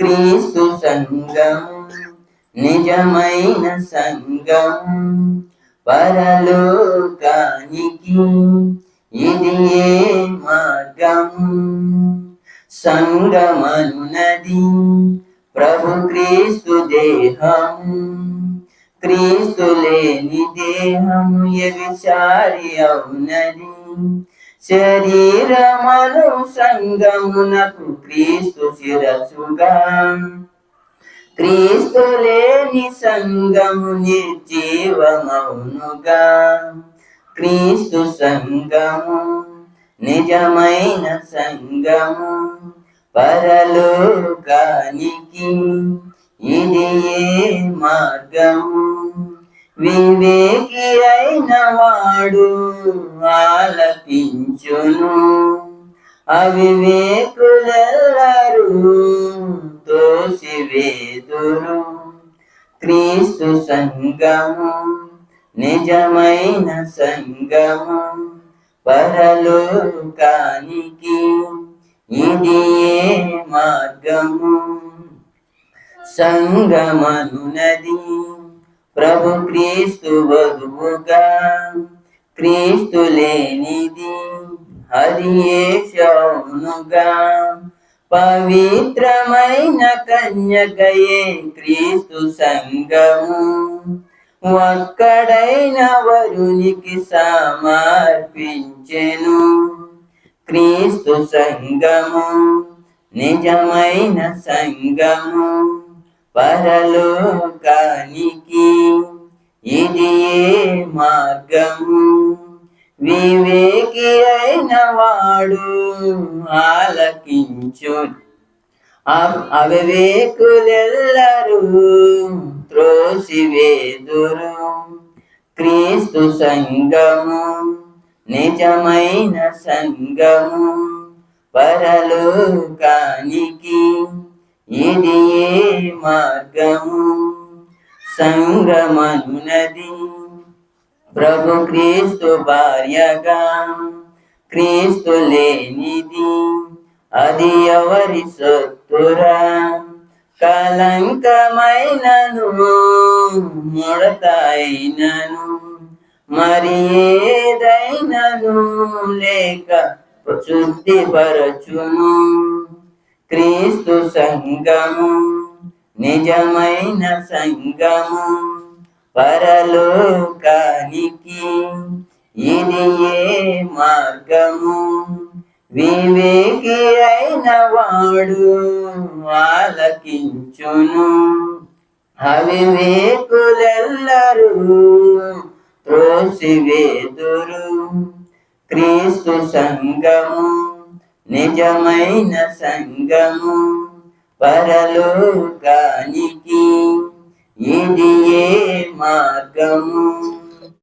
క్రీస్తు సంఘము నిజమైన సంఘము, పరలోకానికి ఇది ఏ మార్గము. సంగమనున్నది ప్రభు క్రీస్తు దేహము, క్రీస్తు లేని దేహము వ్యభిచారి అవునది. శరీరమను సంగమునకు క్రీస్తు శిరసుగా, క్రీస్తు లేని సంగము నిర్జీవమౌనుగా. క్రీస్తు సంగము నిజమైన సంగము, పరలోకానికి ఇది ఏ మార్గము. వివేకి అయిన వాడు ఆలపించును, అవివేకులెల్లరూ తోసివేదురు. క్రీస్తు సంఘము నిజమైన సంఘము, పరలోకానికి ఇది ఏ మార్గము. సంగమనున్నది ప్రభు క్రీస్తు వధువుగా, క్రీస్తు లేనిది అది యేషవునుగా. పవిత్రమైన కన్యకయే క్రీస్తు సంఘము, ఒక్కడైన వరునికి సమర్పించెను. క్రీస్తు సంఘము నిజమైన సంఘము, పరలోకానికి ఇది ఏ మార్గము. వివేకి అయిన వాడు ఆలకించు, అవివేకులెల్లరూ త్రోసివేదురు. క్రీస్తు సంఘము నిజమైన సంఘము, పరలోకానికి ఇది ఏ మార్గము. సంగమనున్నది ప్రభు క్రీస్తు భార్యగా, క్రీస్తు లేనిది అది ఎవరి సొత్తురా. కలంకమైనను ముడతైనను మరి ఏదైనను లేక శుద్ధిపరచును. క్రీస్తు సంఘము నిజమైన సంఘము, పరలోకానికి ఇది ఏ మార్గము. వివేకి అయిన వాడు ఆలకించును, అవివేకులెల్లరూ త్రోసివేదురు. క్రీస్తు సంఘము నిజమైన సంఘము, పరలోకానికి ఇది ఏ మార్గము.